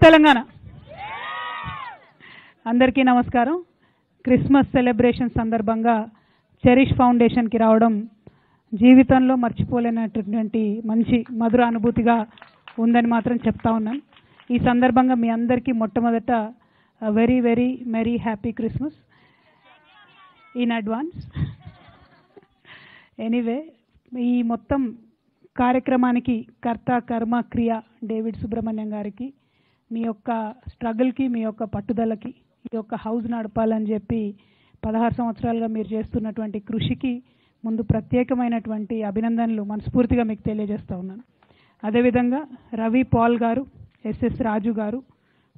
తెలంగాణ అందరికీ నమస్కారం. Christmas celebration సందర్భంగా చెరిష్ ఫౌండేషన్ కి రావడం జీవితంలో మర్చిపోలేనటువంటి మంచి మధుర అనుభూతిగా ఉందని మాత్రం చెప్తా ఉన్నాను. ఈ సందర్భంగా మీ అందరికీ మొట్టమొదట very very merry happy Christmas in advance. Anyway, ఈ మొత్తం కార్యక్రమానికి కర్త కర్మ క్రియ డేవిడ్ సుబ్రహ్మణ్యం గారికి, మీ యొక్క స్ట్రగుల్కి, మీ యొక్క పట్టుదలకి, ఈ యొక్క హౌస్ నడపాలని చెప్పి 16 సంవత్సరాలుగా మీరు చేస్తున్నటువంటి కృషికి ముందు ప్రత్యేకమైనటువంటి అభినందనలు మనస్ఫూర్తిగా మీకు తెలియజేస్తూ ఉన్నాను. అదేవిధంగా రవి పాల్ గారు, ఎస్ఎస్ రాజు గారు,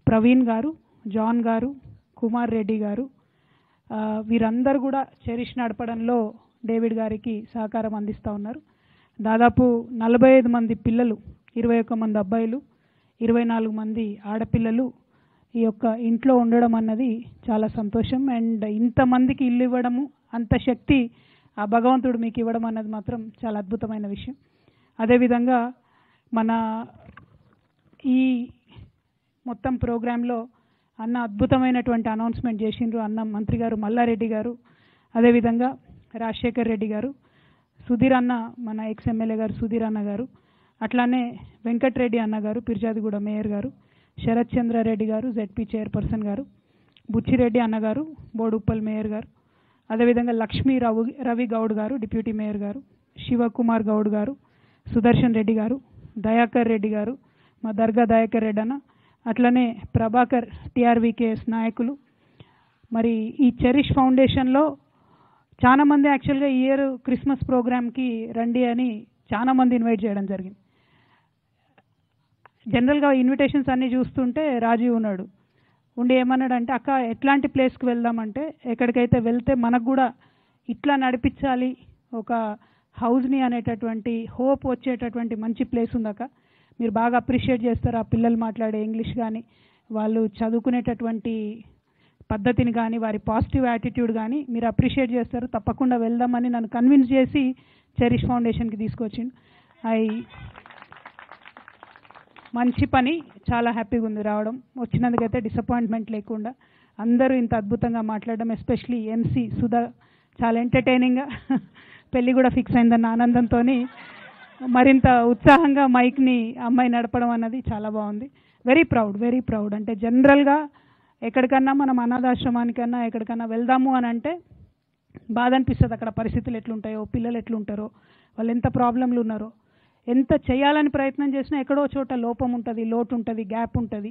ప్రవీణ్ గారు, జాన్ గారు, కుమార్ రెడ్డి గారు, వీరందరూ కూడా చెరిష్ నడపడంలో డేవిడ్ గారికి సహకారం అందిస్తూ ఉన్నారు. దాదాపు 45 మంది పిల్లలు, 21 మంది అబ్బాయిలు, 24 మంది ఆడపిల్లలు ఈ యొక్క ఇంట్లో ఉండడం అన్నది చాలా సంతోషం. అండ్ ఇంతమందికి ఇల్లు ఇవ్వడము, అంత శక్తి ఆ భగవంతుడు మీకు ఇవ్వడం అన్నది మాత్రం చాలా అద్భుతమైన విషయం. అదేవిధంగా మన ఈ మొత్తం ప్రోగ్రాంలో అన్న అద్భుతమైనటువంటి అనౌన్స్మెంట్ చేసిండ్రు అన్న మంత్రి గారు మల్లారెడ్డి గారు, అదేవిధంగా రాజశేఖర్ రెడ్డి గారు, సుధీర్ అన్న మన ఎక్స్ ఎమ్మెల్యే గారు సుధీర్ అన్న గారు, అట్లానే వెంకటరెడ్డి అన్న గారు పిర్జాదిగూడ మేయర్ గారు, శరత్ చంద్రారెడ్డి గారు జెడ్పీ చైర్పర్సన్ గారు, బుచ్చిరెడ్డి అన్న గారు బోడుప్పల్ మేయర్ గారు, అదేవిధంగా లక్ష్మీ రవి గౌడ్ గారు డిప్యూటీ మేయర్ గారు, శివకుమార్ గౌడ్ గారు, సుదర్శన్ రెడ్డి గారు, దయాకర్ రెడ్డి గారు, మా దర్గా దయాకర్ రెడ్డి అన్న, అట్లనే ప్రభాకర్ టీఆర్వీకేఎస్ నాయకులు. మరి ఈ చెరిష్ ఫౌండేషన్లో చాలామంది యాక్చువల్గా ఈ ఇయర్ క్రిస్మస్ ప్రోగ్రామ్కి రండి అని చాలామంది ఇన్వైట్ చేయడం జరిగింది. జనరల్గా ఇన్విటేషన్స్ అన్నీ చూస్తుంటే రాజీవ్ ఉన్నాడు, ఉండి ఏమన్నాడంటే, అక్క ఎట్లాంటి ప్లేస్కి వెళ్దామంటే, ఎక్కడికైతే వెళ్తే మనకు కూడా ఇట్లా నడిపించాలి ఒక హౌస్ని అనేటటువంటి హోప్ వచ్చేటటువంటి మంచి ప్లేస్ ఉందాక, మీరు బాగా అప్రిషియేట్ చేస్తారు ఆ పిల్లలు మాట్లాడే ఇంగ్లీష్ కానీ, వాళ్ళు చదువుకునేటటువంటి పద్ధతిని కానీ, వారి పాజిటివ్ యాటిట్యూడ్ కానీ మీరు అప్రిషియేట్ చేస్తారు, తప్పకుండా వెళ్దామని నన్ను కన్విన్స్ చేసి చెరిష్ ఫౌండేషన్కి తీసుకొచ్చిండు. మంచి పని, చాలా హ్యాపీగా ఉంది రావడం. వచ్చినందుకైతే డిసప్పాయింట్మెంట్ లేకుండా అందరూ ఇంత అద్భుతంగా మాట్లాడడం, ఎస్పెషలీ ఎంసీ సుధా చాలా ఎంటర్టైనింగ్గా పెళ్ళి కూడా ఫిక్స్ అయిందన్న ఆనందంతో మరింత ఉత్సాహంగా మైక్ని అమ్మాయి నడపడం అన్నది చాలా బాగుంది. Very proud. అంటే జనరల్గా ఎక్కడికన్నా మనం అనాథాశ్రమానికన్నా ఎక్కడికన్నా వెళ్దాము అని అంటే బాధ అనిపిస్తుంది, అక్కడ పరిస్థితులు ఎట్లుంటాయో, పిల్లలు ఎట్లుంటారో, వాళ్ళు ఎంత ప్రాబ్లంలు ఉన్నారో, ఎంత చేయాలని ప్రయత్నం చేసినా ఎక్కడో చోట లోపం ఉంటుంది, లోటు ఉంటుంది, గ్యాప్ ఉంటుంది,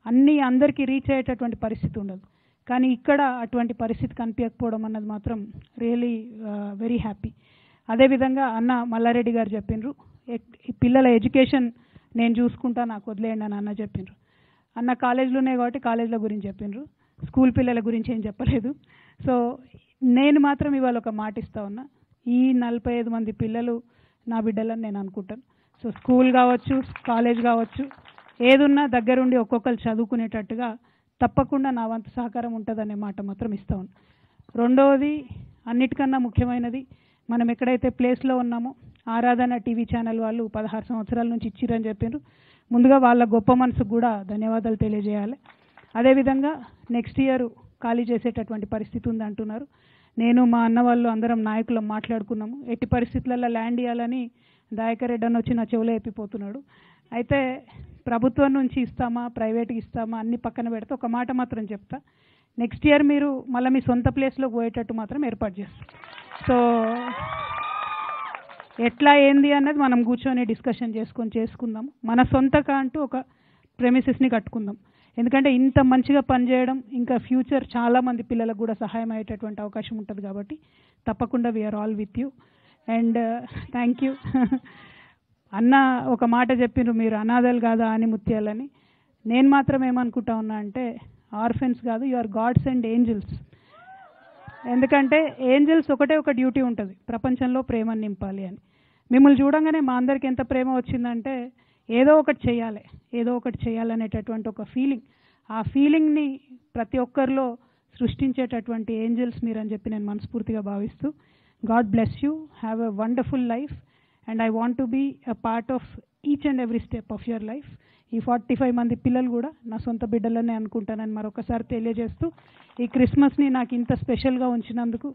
అన్నీ అందరికీ రీచ్ అయ్యేటటువంటి పరిస్థితి ఉండదు. కానీ ఇక్కడ అటువంటి పరిస్థితి కనిపించకపోవడం అన్నది మాత్రం రియలీ వెరీ హ్యాపీ. అదేవిధంగా అన్న మల్లారెడ్డి గారు చెప్పిండ్రు, పిల్లల ఎడ్యుకేషన్ నేను చూసుకుంటా, నాకు వదిలేయండి అని అన్న చెప్పిండ్రు. అన్న కాలేజీలు ఉన్నాయి కాబట్టి కాలేజీల గురించి చెప్పిండ్రు, స్కూల్ పిల్లల గురించి ఏం చెప్పలేదు. సో నేను మాత్రం ఇవాళ ఒక మాట ఇస్తా ఉన్నా, ఈ 45 మంది పిల్లలు నా బిడ్డలని నేను అనుకుంటాను. సో స్కూల్ కావచ్చు, కాలేజ్ కావచ్చు, ఏదున్నా దగ్గరుండి ఒక్కొక్కరు చదువుకునేటట్టుగా తప్పకుండా నా వంతు సహకారం ఉంటుందనే మాట మాత్రం ఇస్తా ఉన్నా. రెండవది, అన్నిటికన్నా ముఖ్యమైనది, మనం ఎక్కడైతే ప్లేస్లో ఉన్నామో ఆరాధన టీవీ ఛానల్ వాళ్ళు 16 సంవత్సరాల నుంచి ఇచ్చిరని చెప్పారు. ముందుగా వాళ్ళ గొప్ప మనసుకు కూడా ధన్యవాదాలు తెలియజేయాలి. అదేవిధంగా నెక్స్ట్ ఇయర్ ఖాళీ చేసేటటువంటి పరిస్థితి ఉంది అంటున్నారు. నేను మా అన్న వాళ్ళు అందరం నాయకులం మాట్లాడుకున్నాము, ఎట్టి పరిస్థితులలో ల్యాండ్ ఇవ్వాలని దయాకర్ రెడ్డి అని వచ్చి నా చెవులో ఎప్పిపోతున్నాడు. అయితే ప్రభుత్వం నుంచి ఇస్తామా ప్రైవేట్కి ఇస్తామా అన్ని పక్కన పెడితే ఒక మాట మాత్రం చెప్తా, నెక్స్ట్ ఇయర్ మీరు మళ్ళీ మీ సొంత ప్లేస్లోకి పోయేటట్టు మాత్రం ఏర్పాటు చేస్తాం. సో ఎట్లా ఏంది అన్నది మనం కూర్చొని డిస్కషన్ చేసుకుందాం. మన సొంతగా అంటూ ఒక ప్రెమిసెస్ని కట్టుకుందాం. ఎందుకంటే ఇంత మంచిగా పనిచేయడం ఇంకా ఫ్యూచర్ చాలామంది పిల్లలకు కూడా సహాయం అయ్యేటటువంటి అవకాశం ఉంటుంది కాబట్టి తప్పకుండా we're all with you and thank you. అన్న ఒక మాట చెప్పిండ్రు, మీరు అనాథలు కాదా అని ముత్యాలని. నేను మాత్రం ఏమనుకుంటా ఉన్నా అంటే, ఆర్ఫెన్స్ కాదు, you are gods and angels. ఎందుకంటే ఏంజల్స్ ఒకటే ఒక డ్యూటీ ఉంటుంది, ప్రపంచంలో ప్రేమను నింపాలి అని. మిమ్మల్ని చూడంగానే మా అందరికి ఎంత ప్రేమ వచ్చిందంటే, ఏదో ఒకటి చేయాలనేటటువంటి ఒక ఫీలింగ్, ఆ ఫీలింగ్ని ప్రతి ఒక్కరిలో సృష్టించేటటువంటి ఏంజల్స్ మీరు అని చెప్పి నేను మనస్ఫూర్తిగా భావిస్తూ, God bless you, have a wonderful life and I want to be a part of each and every step of your life. ఈ 45 మంది పిల్లలు కూడా నా సొంత బిడ్డలనే అనుకుంటానని మరొకసారి తెలియజేస్తూ, ఈ క్రిస్మస్ని నాకు ఇంత స్పెషల్గా ఉంచినందుకు,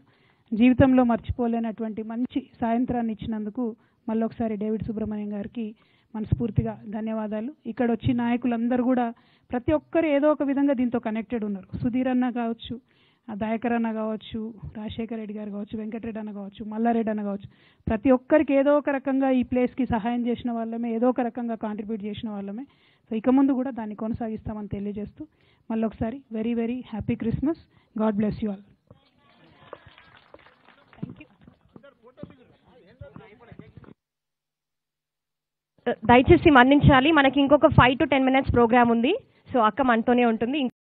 జీవితంలో మర్చిపోలేనటువంటి మంచి సాయంత్రాన్ని ఇచ్చినందుకు మళ్ళొకసారి డేవిడ్ సుబ్రహ్మణ్యం గారికి మనస్ఫూర్తిగా ధన్యవాదాలు. ఇక్కడ వచ్చి నాయకులందరూ కూడా ప్రతి ఒక్కరు ఏదో ఒక విధంగా దీంతో కనెక్టెడ్ ఉన్నారు. సుధీర్ అన్న కావచ్చు, దయాకర్ అన్న కావచ్చు, రాజశేఖర రెడ్డి గారు కావచ్చు, వెంకటరెడ్డి అన్న కావచ్చు, మల్లారెడ్డి అన్న కావచ్చు, ప్రతి ఒక్కరికి ఏదో ఒక రకంగా ఈ ప్లేస్కి సహాయం చేసిన వాళ్ళమే, ఏదో ఒక రకంగా కాంట్రిబ్యూట్ చేసిన వాళ్ళమే. సో ఇక ముందు కూడా దాన్ని కొనసాగిస్తామని తెలియజేస్తూ మళ్ళొకసారి very very happy Christmas. God bless you all. దయచేసి మన్నించాలి, మనకి ఇంకొక 5 to 10 minutes ప్రోగ్రామ్ ఉంది. సో అక్క మనతోనే ఉంటుంది.